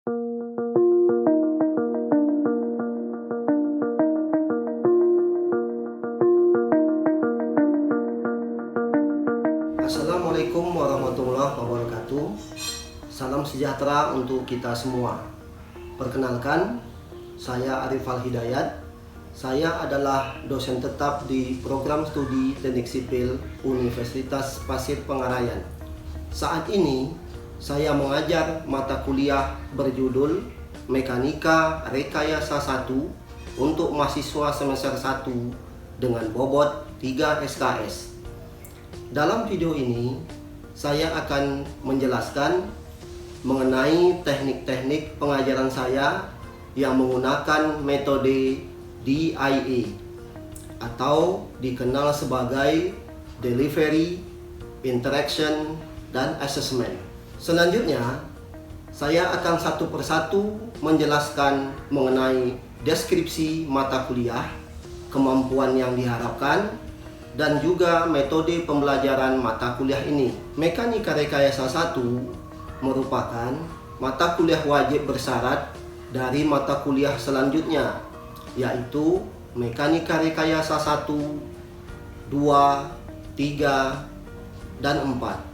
Assalamualaikum warahmatullahi wabarakatuh. Salam sejahtera untuk kita semua. Perkenalkan, saya Arif Al-Hidayat. Saya adalah dosen tetap di program studi Teknik Sipil Universitas Pasir Pengarayan. Saat ini saya mengajar mata kuliah berjudul Mekanika Rekayasa 1 untuk mahasiswa semester 1 dengan bobot 3 SKS. Dalam video ini saya akan menjelaskan mengenai teknik-teknik pengajaran saya yang menggunakan metode DIA atau dikenal sebagai Delivery, Interaction, dan Assessment. Selanjutnya, saya akan satu persatu menjelaskan mengenai deskripsi mata kuliah, kemampuan yang diharapkan, dan juga metode pembelajaran mata kuliah ini. Mekanika Rekayasa 1 merupakan mata kuliah wajib bersyarat dari mata kuliah selanjutnya, yaitu Mekanika Rekayasa 1, 2, 3, dan 4.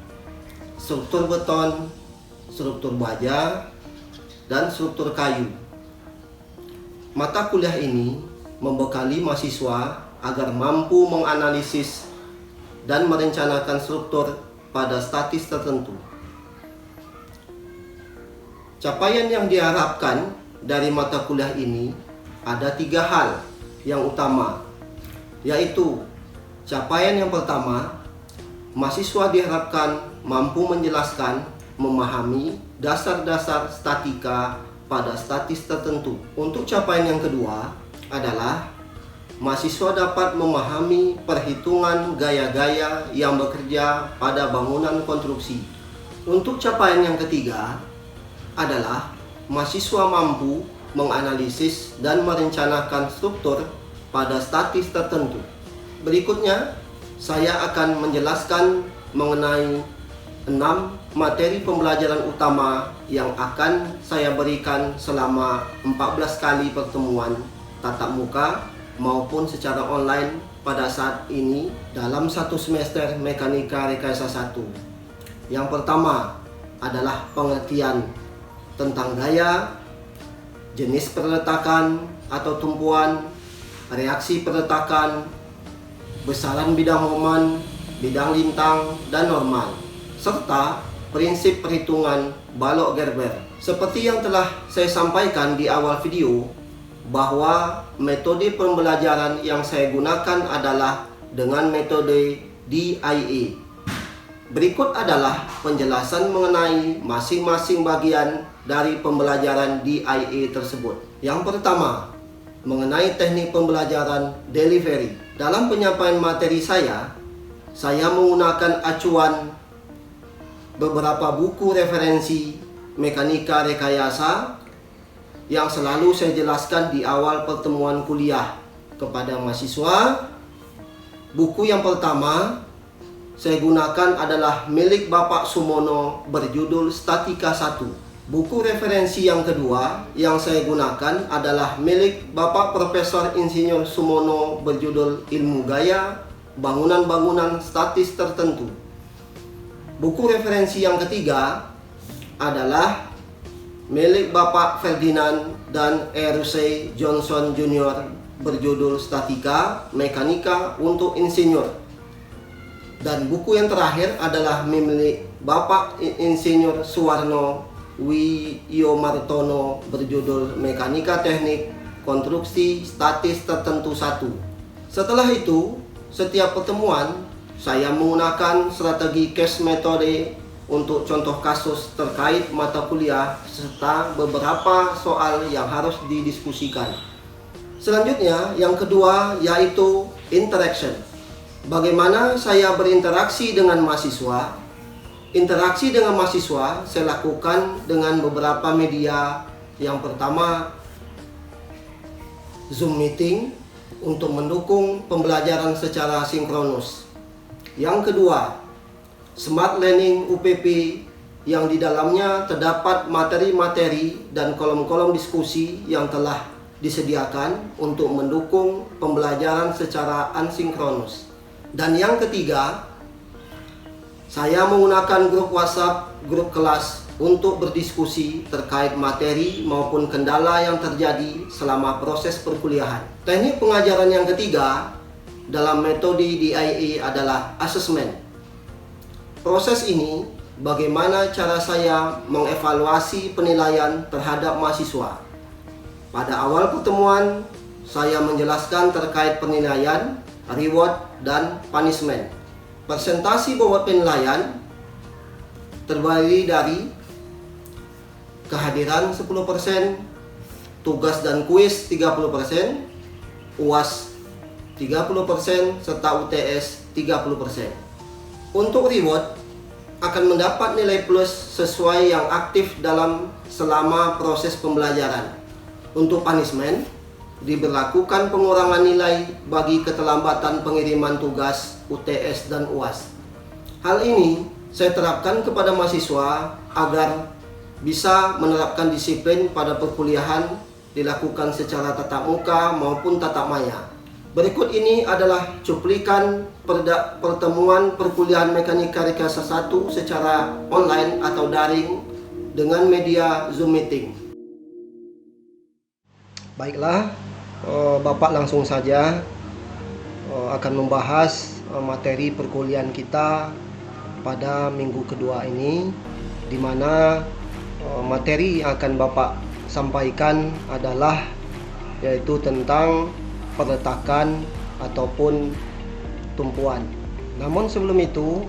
Struktur beton, struktur baja, dan struktur kayu. Mata kuliah ini membekali mahasiswa agar mampu menganalisis dan merencanakan struktur pada statis tertentu. Capaian yang diharapkan dari mata kuliah ini ada 3 hal yang utama, yaitu capaian yang pertama, mahasiswa diharapkan mampu menjelaskan, memahami dasar-dasar statika pada statis tertentu. Untuk capaian yang kedua adalah mahasiswa dapat memahami perhitungan gaya-gaya yang bekerja pada bangunan konstruksi. Untuk capaian yang ketiga adalah mahasiswa mampu menganalisis dan merencanakan struktur pada statis tertentu. Berikutnya, saya akan menjelaskan mengenai 6 materi pembelajaran utama yang akan saya berikan selama 14 kali pertemuan tatap muka maupun secara online pada saat ini dalam satu semester Mekanika Rekayasa 1. Yang pertama adalah pengertian tentang gaya, jenis perletakan atau tumpuan, reaksi perletakan, besaran bidang momen, bidang lintang, dan normal, serta prinsip perhitungan balok Gerber. Seperti yang telah saya sampaikan di awal video, bahwa metode pembelajaran yang saya gunakan adalah dengan metode DIA. Berikut adalah penjelasan mengenai masing-masing bagian dari pembelajaran DIA tersebut. Yang pertama, mengenai teknik pembelajaran delivery. Dalam penyampaian materi saya menggunakan acuan beberapa buku referensi Mekanika Rekayasa yang selalu saya jelaskan di awal pertemuan kuliah kepada mahasiswa. Buku yang pertama saya gunakan adalah milik Bapak Sumono berjudul Statika 1. Buku referensi yang kedua yang saya gunakan adalah milik Bapak Profesor Insinyur Sumono berjudul Ilmu Gaya Bangunan-bangunan Statis Tertentu. Buku referensi yang ketiga adalah milik Bapak Ferdinand dan R.C. Johnson Jr. berjudul Statika Mekanika untuk Insinyur. Dan buku yang terakhir adalah milik Bapak Insinyur Suwarno Wiyomartono berjudul Mekanika Teknik Konstruksi Statis Tertentu 1. Setelah itu, setiap pertemuan saya menggunakan strategi case metode untuk contoh kasus terkait mata kuliah serta beberapa soal yang harus didiskusikan. Selanjutnya, yang kedua yaitu interaction. Bagaimana saya berinteraksi dengan mahasiswa? Interaksi dengan mahasiswa saya lakukan dengan beberapa media. Yang pertama, Zoom meeting untuk mendukung pembelajaran secara sinkronus. Yang kedua, Smart Learning UPP yang di dalamnya terdapat materi-materi dan kolom-kolom diskusi yang telah disediakan untuk mendukung pembelajaran secara asinkronus. Dan yang ketiga, saya menggunakan grup WhatsApp, grup kelas untuk berdiskusi terkait materi maupun kendala yang terjadi selama proses perkuliahan. Teknik pengajaran yang ketiga dalam metode DIA adalah asesmen. Proses ini bagaimana cara saya mengevaluasi penilaian terhadap mahasiswa. Pada awal pertemuan, saya menjelaskan terkait penilaian, reward, dan punishment. Presentasi bobot penilaian terdiri dari kehadiran 10%, tugas dan kuis 30%, UAS 30%, serta UTS 30%. Untuk reward, akan mendapat nilai plus sesuai yang aktif dalam selama proses pembelajaran. Untuk punishment, diberlakukan pengurangan nilai bagi keterlambatan pengiriman tugas, UTS, dan UAS. Hal ini saya terapkan kepada mahasiswa agar bisa menerapkan disiplin pada perkuliahan dilakukan secara tatap muka maupun tatap maya. Berikut ini adalah cuplikan pertemuan perkuliahan Mekanika Rekayasa 1 secara online atau daring dengan media Zoom Meeting. Baiklah, Bapak langsung saja akan membahas materi perkuliahan kita pada minggu kedua ini, di mana materi yang akan Bapak sampaikan adalah yaitu tentang peletakan ataupun tumpuan. Namun sebelum itu,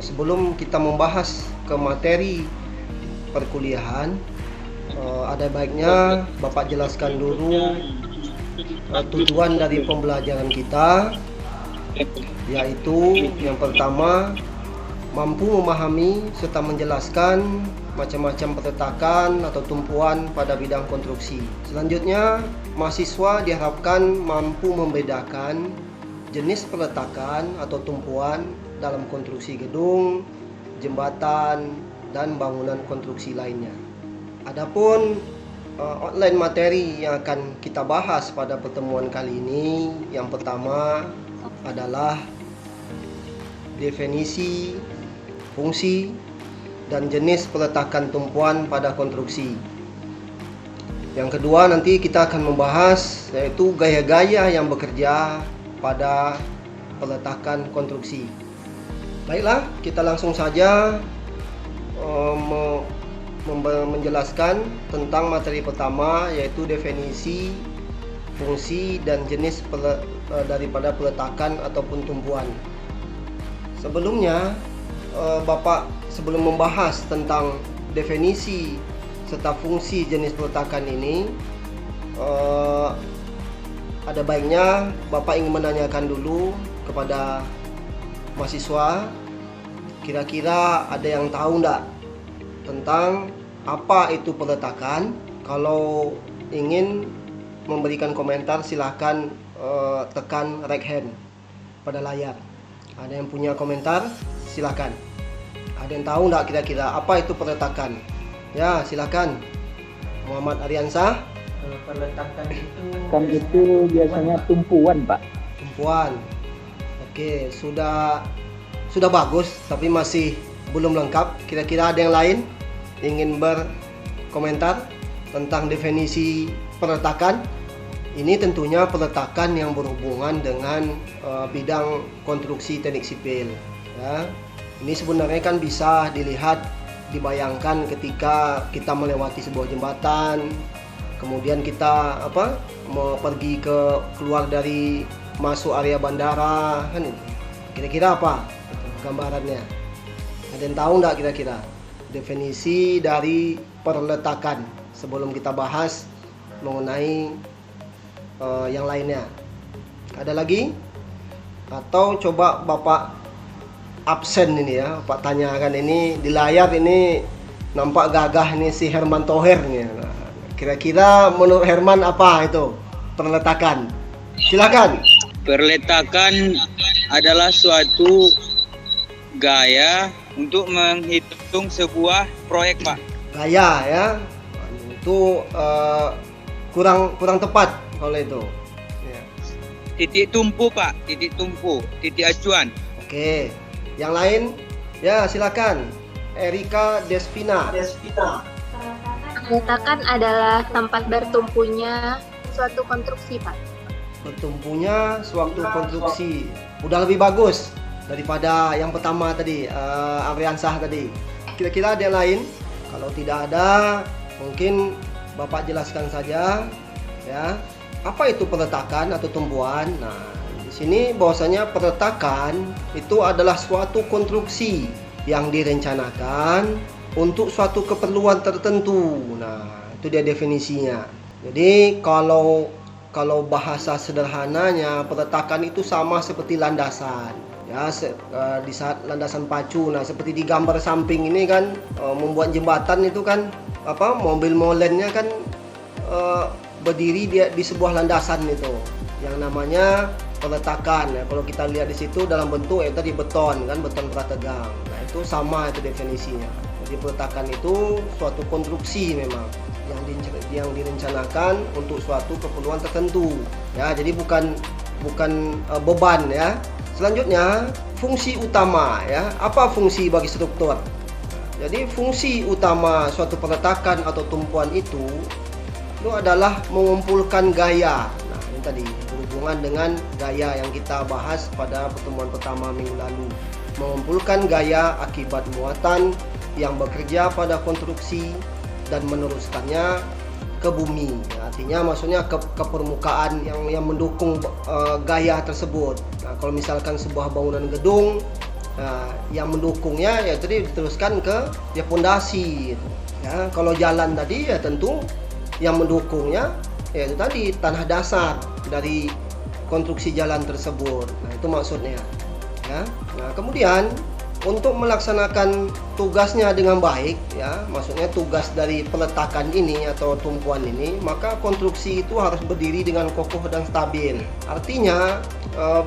sebelum kita membahas ke materi perkuliahan, ada baiknya Bapak jelaskan dulu tujuan dari pembelajaran kita, yaitu yang pertama, mampu memahami serta menjelaskan macam-macam peletakan atau tumpuan pada bidang konstruksi. Selanjutnya, mahasiswa diharapkan mampu membedakan jenis peletakan atau tumpuan dalam konstruksi gedung, jembatan, dan bangunan konstruksi lainnya. Adapun outline materi yang akan kita bahas pada pertemuan kali ini, yang pertama adalah definisi, fungsi, dan jenis peletakan tumpuan pada konstruksi. Yang kedua, nanti kita akan membahas yaitu gaya-gaya yang bekerja pada peletakan konstruksi. Baiklah, kita langsung saja menjelaskan tentang materi pertama, yaitu definisi, fungsi, dan jenis daripada peletakan ataupun tumpuan. Sebelumnya, Bapak sebelum membahas tentang definisi serta fungsi jenis peletakan ini, ada baiknya Bapak ingin menanyakan dulu kepada mahasiswa, kira-kira ada yang tahu enggak tentang apa itu peletakan? Kalau ingin memberikan komentar, silahkan tekan right hand pada layar. Ada yang punya komentar? Silahkan. Ada yang tahu enggak kira-kira apa itu peletakan? Ya, silakan. Muhammad Ariansah. Peletakan itu biasanya tumpuan, Pak. Tumpuan. Oke, sudah bagus, tapi masih belum lengkap. Kira-kira ada yang lain ingin berkomentar tentang definisi peletakan? Ini tentunya peletakan yang berhubungan dengan bidang konstruksi teknik sipil. Ya. Ini sebenarnya kan bisa dibayangkan ketika kita melewati sebuah jembatan, kemudian kita mau pergi keluar dari masuk area bandara, kan itu. Kira-kira apa gambarannya? Ada yang tahu nggak kira-kira definisi dari peletakan sebelum kita bahas mengenai yang lainnya? Ada lagi? Atau coba Bapak absen ini ya, Pak tanyakan ini di layar ini nampak gagah nih si Herman Thohir nih. Kira-kira menurut Herman apa itu peletakan? Silakan. Peletakan adalah suatu gaya untuk menghitung sebuah proyek, Pak. Gaya ya. Itu kurang tepat kalau itu. Ya. Titik tumpu, Pak. Titik tumpu, titik acuan. Oke. Yang lain? Ya, silakan. Erika Despina. Peletakan adalah tempat bertumpunya suatu konstruksi, Pak. Bertumpunya suatu konstruksi. Udah lebih bagus daripada yang pertama tadi, Ariansah tadi. Kira-kira ada yang lain? Kalau tidak ada, mungkin Bapak jelaskan saja ya. Apa itu peletakan atau tumpuan? Nah, di sini bahwasanya peletakan itu adalah suatu konstruksi yang direncanakan untuk suatu keperluan tertentu. Nah, itu dia definisinya. Jadi kalau bahasa sederhananya, peletakan itu sama seperti landasan. Ya, di saat landasan pacu. Nah, seperti di gambar samping ini kan, membuat jembatan itu kan mobil molennya kan berdiri di sebuah landasan itu, yang namanya peletakan. Ya, kalau kita lihat di situ dalam bentuk tadi beton kan, beton prategang. Nah, itu sama itu definisinya. Jadi peletakan itu suatu konstruksi memang yang direncanakan untuk suatu keperluan tertentu. Ya, jadi bukan beban ya. Selanjutnya, fungsi utama ya. Apa fungsi bagi struktur? Jadi fungsi utama suatu peletakan atau tumpuan itu adalah mengumpulkan gaya. Nah, ini tadi berhubungan dengan gaya yang kita bahas pada pertemuan pertama minggu lalu. Mengumpulkan gaya akibat muatan yang bekerja pada konstruksi dan meneruskannya ke bumi. Ya, artinya maksudnya ke permukaan yang mendukung gaya tersebut. Nah, kalau misalkan sebuah bangunan gedung, yang mendukungnya ya tadi diteruskan ke pondasi gitu. Ya, kalau jalan tadi ya tentu yang mendukungnya ya itu tadi tanah dasar dari konstruksi jalan tersebut. Nah, itu maksudnya. Ya. Nah, kemudian untuk melaksanakan tugasnya dengan baik ya, maksudnya tugas dari peletakan ini atau tumpuan ini, maka konstruksi itu harus berdiri dengan kokoh dan stabil. Artinya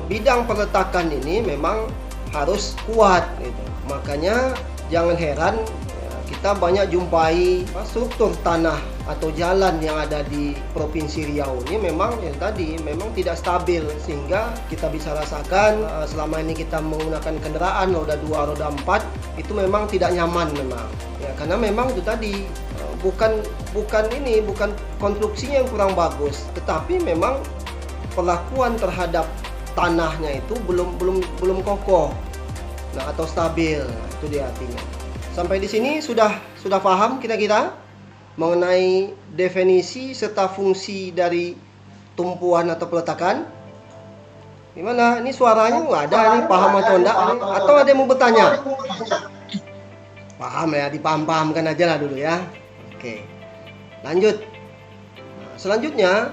bidang peletakan ini memang harus kuat gitu. Makanya jangan heran kita banyak jumpai struktur tanah atau jalan yang ada di Provinsi Riau ini memang memang tidak stabil, sehingga kita bisa rasakan selama ini kita menggunakan kendaraan roda 2, roda 4 itu memang tidak nyaman memang. Ya, karena memang itu tadi bukan konstruksinya yang kurang bagus, tetapi memang perlakuan terhadap tanahnya itu belum kokoh. Nah, atau stabil. Nah, itu dia artinya. Sampai di sini sudah paham kira-kira mengenai definisi serta fungsi dari tumpuan atau peletakan? Gimana? Ini suaranya nggak ada nih, paham atau enggak? Atau ada yang mau bertanya? Paham ya, dipaham-pahamkan aja lah dulu ya. Oke, lanjut. Nah, selanjutnya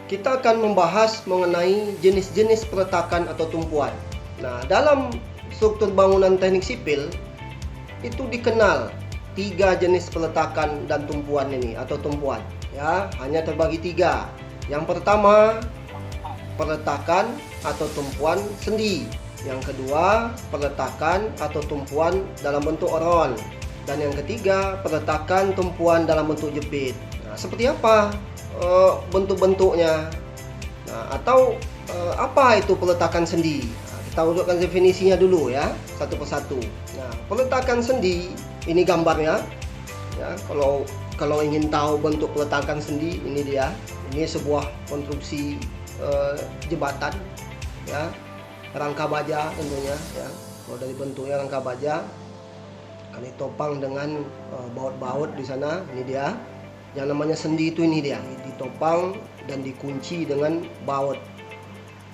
kita akan membahas mengenai jenis-jenis peletakan atau tumpuan. Nah, dalam struktur bangunan teknik sipil itu dikenal 3 jenis peletakan dan tumpuan ini atau tumpuan ya, hanya terbagi 3. Yang pertama, peletakan atau tumpuan sendi. Yang kedua, peletakan atau tumpuan dalam bentuk roll. Dan yang ketiga, peletakan tumpuan dalam bentuk jepit. Nah, seperti apa bentuk-bentuknya? Nah, atau apa itu peletakan sendi? Kita urutkan definisinya dulu ya, satu persatu. Nah, peletakan sendi ini gambarnya. Ya, kalau ingin tahu bentuk peletakan sendi, ini dia. Ini sebuah konstruksi jembatan, ya, rangka baja tentunya. Ya, kalau dari bentuknya rangka baja, kan ditopang dengan baut-baut di sana. Ini dia. Yang namanya sendi itu ini dia, ditopang dan dikunci dengan baut.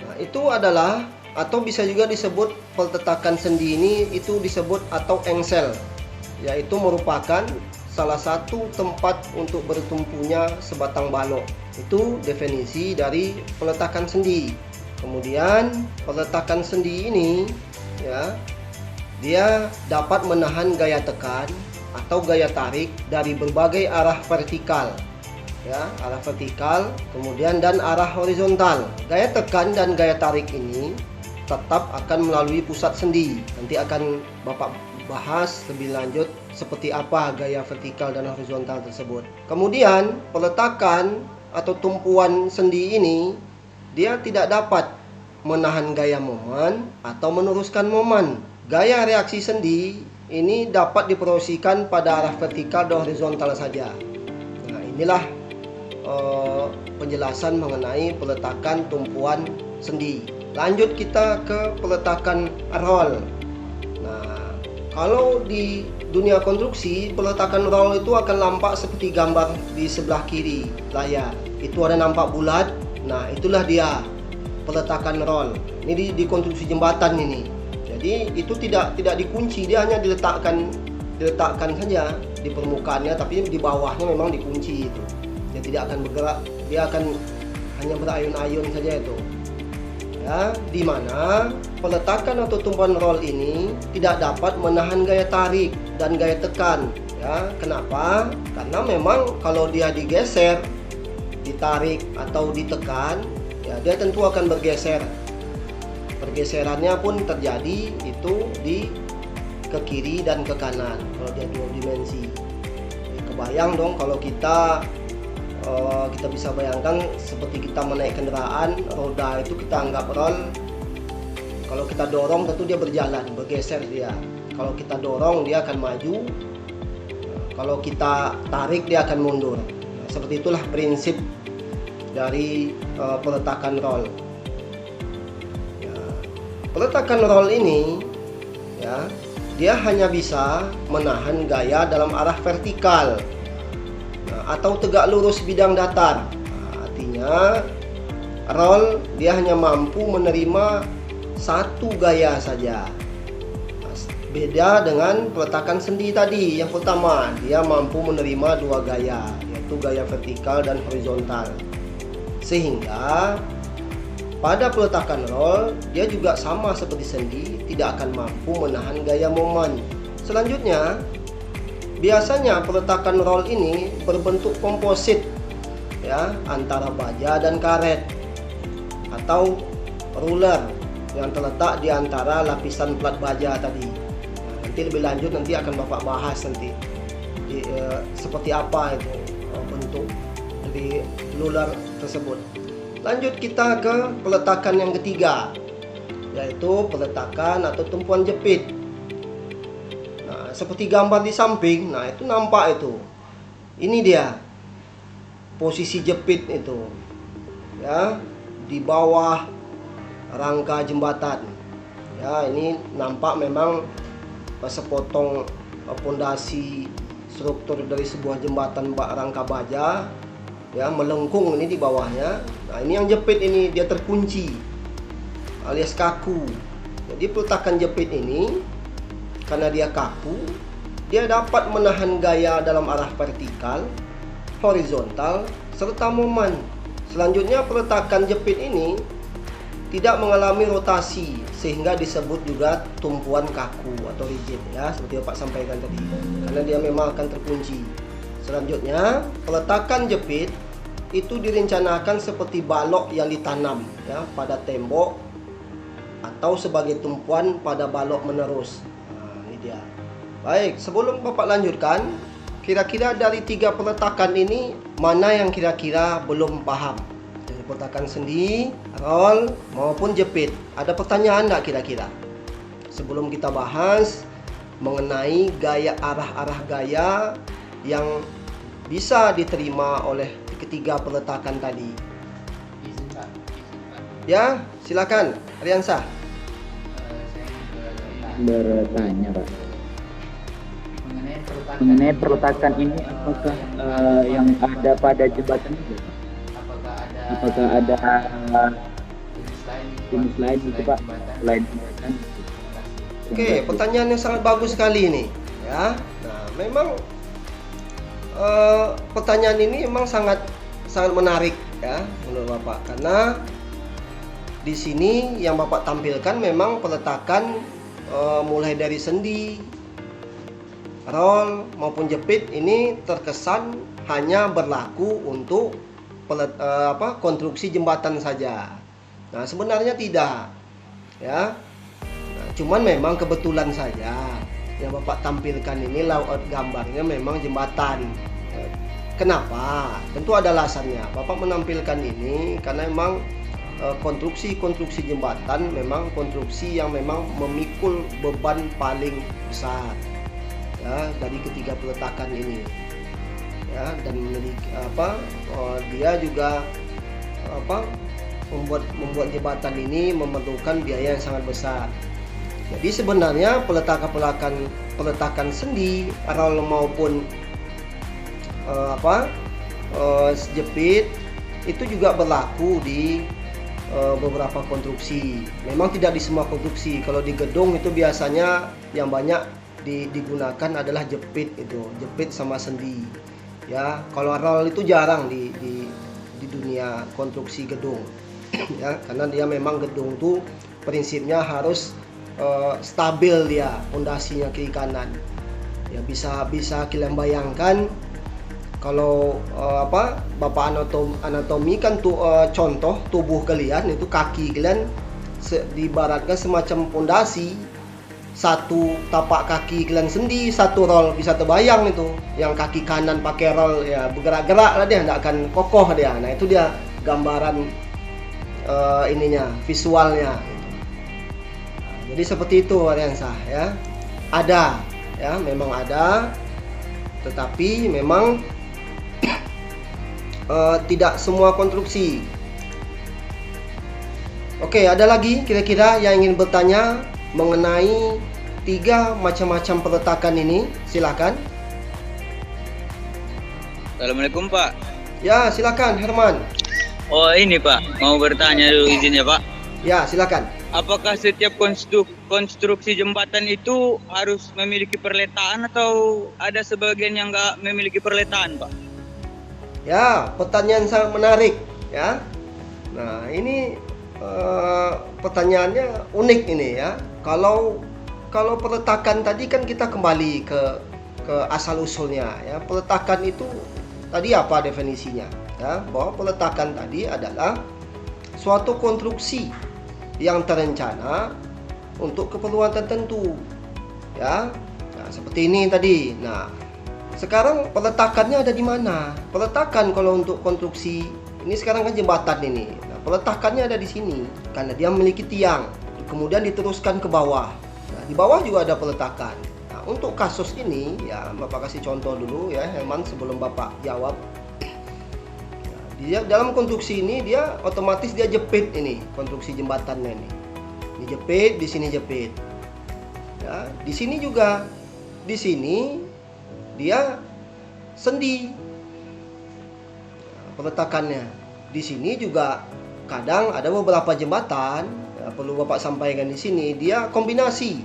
Nah, itu adalah atau bisa juga disebut peletakan sendi ini itu disebut atau engsel, yaitu merupakan salah satu tempat untuk bertumpunya sebatang balok. Itu definisi dari peletakan sendi. Kemudian peletakan sendi ini ya, dia dapat menahan gaya tekan atau gaya tarik dari berbagai arah vertikal. Ya, arah vertikal, kemudian dan arah horizontal. Gaya tekan dan gaya tarik ini tetap akan melalui pusat sendi. Nanti akan Bapak bahas lebih lanjut seperti apa gaya vertikal dan horizontal tersebut. Kemudian peletakan atau tumpuan sendi ini dia tidak dapat menahan gaya momen atau meneruskan momen. Gaya reaksi sendi ini dapat diproyeksikan pada arah vertikal dan horizontal saja. Nah, inilah penjelasan mengenai peletakan tumpuan sendi. Lanjut kita ke peletakan roll. Nah, kalau di dunia konstruksi, peletakan roll itu akan nampak seperti gambar di sebelah kiri layar. Itu ada nampak bulat. Nah, itulah dia peletakan roll. Ini di konstruksi jembatan ini. Jadi itu tidak dikunci, dia hanya diletakkan saja di permukaannya, tapi di bawahnya memang dikunci itu. Dia tidak akan bergerak, dia akan hanya berayun-ayun saja itu. Ya, di mana peletakan atau tumpuan roll ini tidak dapat menahan gaya tarik dan gaya tekan. Ya, kenapa? Karena memang kalau dia digeser, ditarik atau ditekan, ya dia tentu akan bergeser. Pergeserannya pun terjadi itu ke kiri dan ke kanan kalau dia dua dimensi. Jadi kebayang dong kalau kita bisa bayangkan seperti kita menaik kendaraan, roda itu kita anggap roll. Kalau kita dorong tentu dia berjalan, bergeser dia. Kalau kita dorong dia akan maju. Kalau kita tarik dia akan mundur. Nah, seperti itulah prinsip dari peletakan roll. Peletakan roll ini ya, dia hanya bisa menahan gaya dalam arah vertikal, atau tegak lurus bidang datar. Artinya roll dia hanya mampu menerima satu gaya saja. Beda dengan peletakan sendi tadi. Yang pertama, dia mampu menerima dua gaya, yaitu gaya vertikal dan horizontal. Sehingga pada peletakan roll, dia juga sama seperti sendi, tidak akan mampu menahan gaya momen. Selanjutnya, biasanya peletakan roll ini berbentuk komposit, ya, antara baja dan karet atau ruler yang terletak di antara lapisan plat baja tadi. Nah, nanti lebih lanjut nanti akan Bapak bahas nanti seperti apa itu bentuk dari ruler tersebut. Lanjut kita ke peletakan yang ketiga, yaitu peletakan atau tumpuan jepit. Nah, seperti gambar di samping, nah itu nampak itu. Ini dia posisi jepit itu, ya, di bawah rangka jembatan. Ya, ini nampak memang sepotong pondasi struktur dari sebuah jembatan rangka baja. Ya, melengkung ini di bawahnya. Nah, ini yang jepit ini dia terkunci alias kaku. Jadi peletakan jepit ini karena dia kaku, dia dapat menahan gaya dalam arah vertikal, horizontal, serta momen. Selanjutnya peletakan jepit ini tidak mengalami rotasi sehingga disebut juga tumpuan kaku atau rigid, ya, seperti Bapak sampaikan tadi. Karena dia memang akan terkunci. Selanjutnya, peletakan jepit itu direncanakan seperti balok yang ditanam, ya, pada tembok atau sebagai tumpuan pada balok menerus. Nah, ini dia. Baik, sebelum Bapak lanjutkan, kira-kira dari 3 peletakan ini mana yang kira-kira belum paham? Dari peletakan sendi, roll maupun jepit. Ada pertanyaan enggak kira-kira? Sebelum kita bahas mengenai gaya arah-arah gaya yang bisa diterima oleh ketiga peletakan tadi. Ya, silakan, Riansa. Bertanya, Pak. Mengenai peletakan ini, apakah yang ada pada jembatan itu? Apakah ada jenis lain itu, Pak? Selain jembatan? Oke, pertanyaan yang sangat bagus sekali ini, ya. Nah, memang pertanyaan ini memang sangat menarik, ya, menurut Bapak, karena di sini yang Bapak tampilkan memang peletakan mulai dari sendi, roll maupun jepit ini terkesan hanya berlaku untuk konstruksi jembatan saja. Nah, sebenarnya tidak. ya. Nah, cuman memang kebetulan saja yang Bapak tampilkan ini layout gambarnya memang jembatan. Kenapa? Tentu ada alasannya. Bapak menampilkan ini karena memang konstruksi jembatan memang konstruksi yang memang memikul beban paling besar, ya, dari ketiga peletakan ini, ya, dan dia juga membuat jembatan ini memerlukan biaya yang sangat besar. Jadi sebenarnya peletakan sendi, rol maupun jepit itu juga berlaku di beberapa konstruksi. Memang tidak di semua konstruksi. Kalau di gedung itu biasanya yang banyak digunakan adalah jepit sama sendi. Ya, kalau rol itu jarang di dunia konstruksi gedung. Ya, karena dia memang gedung tuh prinsipnya harus stabil, dia pondasinya kiri kanan. Ya, bisa kalian bayangkan kalau Bapak anatomi kan contoh tubuh kalian itu kaki kalian diibaratkan semacam pondasi. Satu tapak kaki kalian sendi, satu roll, bisa terbayang itu. Yang kaki kanan pakai roll, ya bergerak-gerak lah dia, tidak akan kokoh dia. Nah, itu dia gambaran visualnya. Jadi seperti itu Ariansa, ya. Ada, ya, memang ada, tetapi memang tidak semua konstruksi. Oke, ada lagi kira-kira yang ingin bertanya mengenai 3 macam-macam peletakan ini? Silakan. Assalamualaikum Pak. Ya, silakan Herman. Oh ini Pak, mau bertanya dulu izin ya Pak. Ya, silakan. Apakah setiap konstruksi jembatan itu harus memiliki perletaan atau ada sebagian yang nggak memiliki perletaan Pak? Ya, pertanyaan sangat menarik, ya. Nah, ini pertanyaannya unik ini, ya. Kalau peletakan tadi kan kita kembali ke asal usulnya, ya. Peletakan itu tadi apa definisinya? Ya, bahwa peletakan tadi adalah suatu konstruksi yang terencana untuk keperluan tertentu, ya. Nah, seperti ini tadi. Nah, sekarang peletakannya ada di mana? Peletakan kalau untuk konstruksi ini sekarang kan jembatan ini. Nah, peletakannya ada di sini karena dia memiliki tiang, kemudian diteruskan ke bawah. Nah, di bawah juga ada peletakan. Nah, untuk kasus ini, ya Bapak kasih contoh dulu ya, Herman, sebelum Bapak jawab. Nah, dia dalam konstruksi ini dia otomatis dia jepit ini konstruksi jembatannya ini. Ini jepit, di sini jepit. Ya, di sini juga, di sini dia sendi peletakannya. Di sini juga kadang ada beberapa jembatan, ya, perlu Bapak sampaikan di sini, dia kombinasi,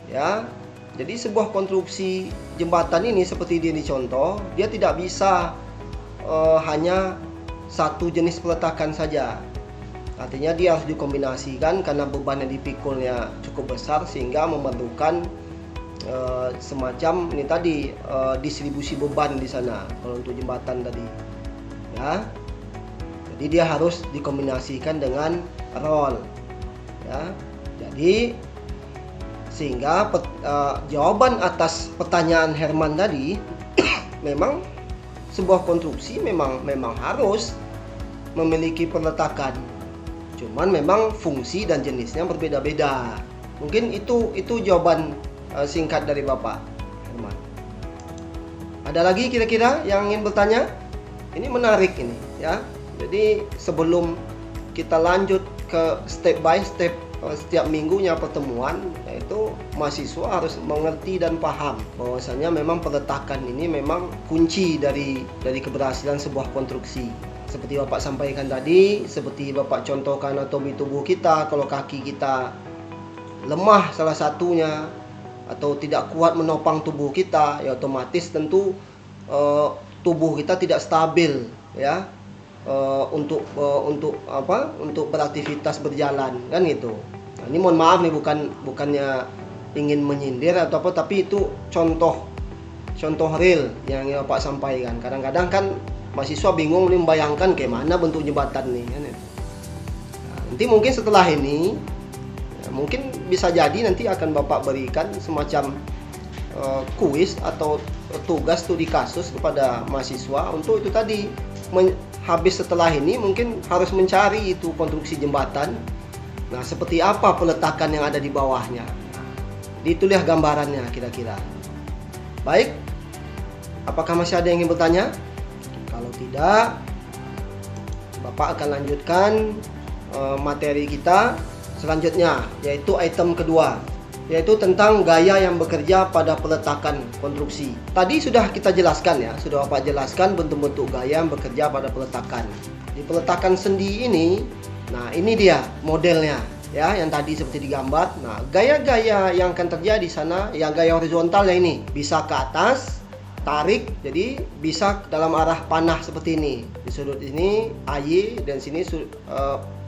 ya. Jadi sebuah konstruksi jembatan ini seperti dia dicontoh, dia tidak bisa hanya satu jenis peletakan saja. Artinya dia harus dikombinasikan karena beban yang dipikulnya cukup besar sehingga memerlukan semacam ini tadi distribusi beban di sana kalau untuk jembatan tadi, ya. Jadi dia harus dikombinasikan dengan roll, ya. Jadi sehingga jawaban atas pertanyaan Herman tadi memang sebuah konstruksi memang harus memiliki peletakan, cuman memang fungsi dan jenisnya berbeda-beda. Mungkin itu jawaban singkat dari Bapak Herman. Ada lagi kira-kira yang ingin bertanya? Ini menarik ini, ya. Jadi sebelum kita lanjut ke step by step setiap minggunya pertemuan, yaitu mahasiswa harus mengerti dan paham bahwasanya memang peletakan ini memang kunci dari keberhasilan sebuah konstruksi. Seperti Bapak sampaikan tadi, seperti Bapak contohkan anatomi tubuh kita, kalau kaki kita lemah salah satunya atau tidak kuat menopang tubuh kita, ya otomatis tentu tubuh kita tidak stabil, ya, untuk beraktivitas berjalan, kan gitu. Nah, ini mohon maaf nih, bukannya ingin menyindir atau apa, tapi itu contoh real yang Bapak sampaikan. Kadang-kadang kan mahasiswa bingung nih membayangkan kayak mana bentuk jembatan nih, kan. Nah, nanti mungkin setelah ini Mungkin bisa jadi nanti akan Bapak berikan semacam kuis atau tugas studi kasus kepada mahasiswa untuk itu tadi. Habis setelah ini mungkin harus mencari itu konstruksi jembatan. Nah, seperti apa peletakan yang ada di bawahnya. Ditulis gambarannya kira-kira. Baik, apakah masih ada yang ingin bertanya? Kalau tidak, Bapak akan lanjutkan materi kita selanjutnya, yaitu item kedua, yaitu tentang gaya yang bekerja pada peletakan konstruksi. Tadi sudah kita jelaskan ya, sudah Bapak jelaskan bentuk-bentuk gaya yang bekerja pada peletakan. Di peletakan sendi ini, nah ini dia modelnya ya, yang tadi seperti digambar. Nah, gaya-gaya yang akan terjadi di sana, yang gaya horizontalnya ini bisa ke atas, tarik, jadi bisa dalam arah panah seperti ini. Di sudut ini AY dan sini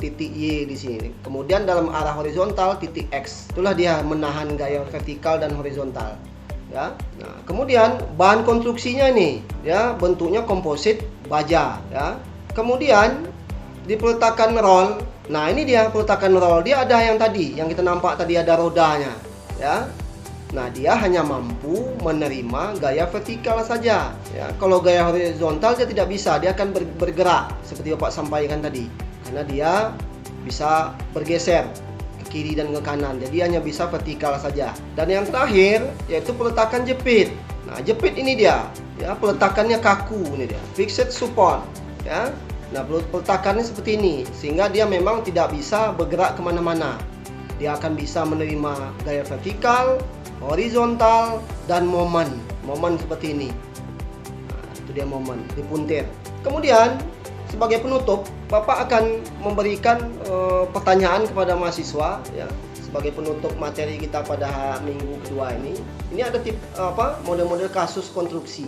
titik Y di sini. Kemudian dalam arah horizontal titik X. Itulah dia menahan gaya vertikal dan horizontal. Ya. Nah, kemudian bahan konstruksinya ini ya bentuknya komposit baja ya. Kemudian di peletakan roll. Nah, ini dia peletakan roll. Dia ada yang tadi, yang kita nampak tadi ada rodanya ya. Nah, dia hanya mampu menerima gaya vertikal saja ya. Kalau gaya horizontal dia tidak bisa, dia akan bergerak seperti Bapak sampaikan tadi. Karena dia bisa bergeser ke kiri dan ke kanan. Jadi hanya bisa vertikal saja. Dan yang terakhir yaitu peletakan jepit. Nah, jepit ini dia ya, peletakannya kaku ini dia. Fixed support ya. Nah, peletakannya seperti ini sehingga dia memang tidak bisa bergerak kemana-mana. Dia akan bisa menerima gaya vertikal, horizontal, dan momen seperti ini. Nah, itu dia momen dipuntir. Kemudian sebagai penutup, Bapak akan memberikan pertanyaan kepada mahasiswa ya, sebagai penutup materi kita pada minggu kedua ini. Ini ada model-model kasus konstruksi.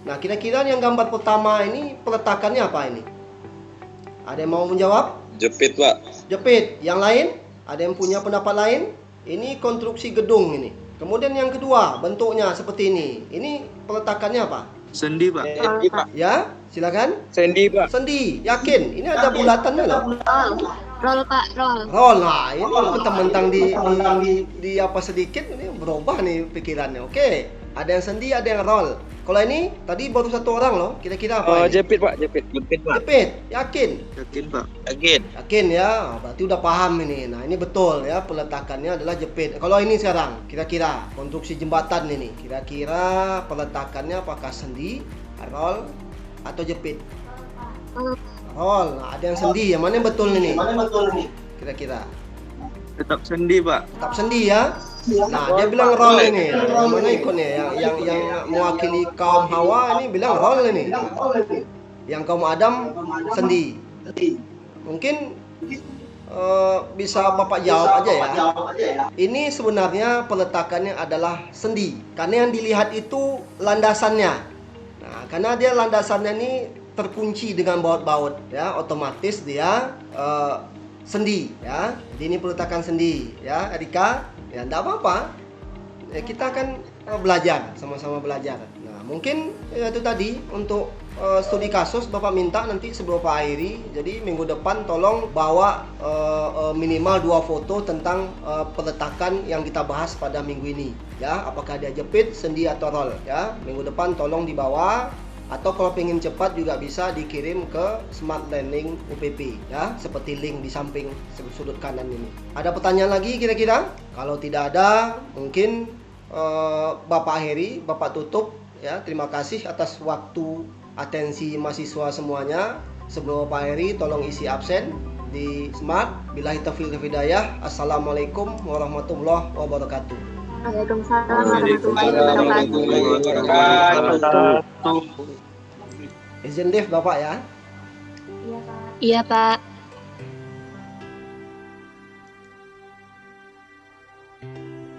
Nah, kira-kira yang gambar pertama ini peletakannya apa ini? Ada yang mau menjawab? Jepit, Pak. Jepit. Yang lain? Ada yang punya pendapat lain? Ini konstruksi gedung ini. Kemudian yang kedua, bentuknya seperti ini. Ini peletakannya apa? Sendi, Pak. Sendi, Pak. Ya, silakan. Sendi, Pak. Sendi, yakin? Ini ada bulatannya loh. Roll Pak, roll. Roll, nah ini mentang-mentang di apa sedikit ini berubah nih pikirannya. Oke, ada yang sendi, ada yang roll. Kalau ini tadi baru satu orang loh. Kira-kira apa? Jepit, Pak. Jepit, Pak. Jepit, yakin? Yakin, Pak. Yakin ya, berarti udah paham ini. Nah, ini betul ya, peletakannya adalah jepit. Kalau ini sekarang, kira-kira konstruksi jembatan ini, kira-kira peletakannya apakah sendi, roll, atau jepit? Roll. Nah, ada yang sendi. Yang mana yang betul ini? Kira-kira? Tetap sendi, Pak. Tetap sendi ya. Nah, dia bilang roll ini. Yang mana ikutnya? Yang mewakili kaum Hawa ini bilang roll ini. Yang kaum Adam sendi. Mungkin bisa Bapak jawab aja ya. Ini sebenarnya peletakannya adalah sendi. Karena yang dilihat itu landasannya. Nah, karena dia landasannya ini terkunci dengan baut-baut ya, otomatis dia sendi ya. Jadi ini peletakan sendi ya, Erika. Ya, enggak apa-apa. Ya, kita akan belajar, sama-sama belajar. Nah, mungkin ya, itu tadi untuk studi kasus Bapak minta nanti sebelum Pak akhiri. Jadi minggu depan tolong bawa minimal 2 foto tentang peletakan yang kita bahas pada minggu ini ya. Apakah dia jepit, sendi atau roll ya. Minggu depan tolong dibawa. Atau kalau pengen cepat juga bisa dikirim ke Smart Learning UPP ya, seperti link di samping sudut kanan ini. Ada pertanyaan lagi kira-kira? Kalau tidak ada, mungkin Bapak akhiri, Bapak tutup ya. Terima kasih atas waktu atensi mahasiswa semuanya. Sebelum Bapak akhiri, tolong isi absen di Smart. Billahi taufiq wal hidayah. Assalamualaikum warahmatullahi wabarakatuh. Waalaikumsalam warahmatullahi wabarakatuh. Izin Dev Bapak ya. Iya Pak.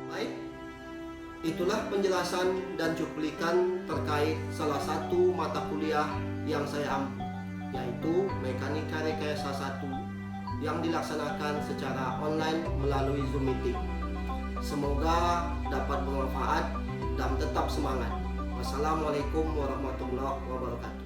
Baik, itulah penjelasan dan cuplikan terkait salah satu mata kuliah yang saya ambil, yaitu Mekanika Rekayasa 1 yang dilaksanakan secara online melalui Zoom Meeting. Semoga dapat bermanfaat dan tetap semangat. Wassalamualaikum warahmatullahi wabarakatuh.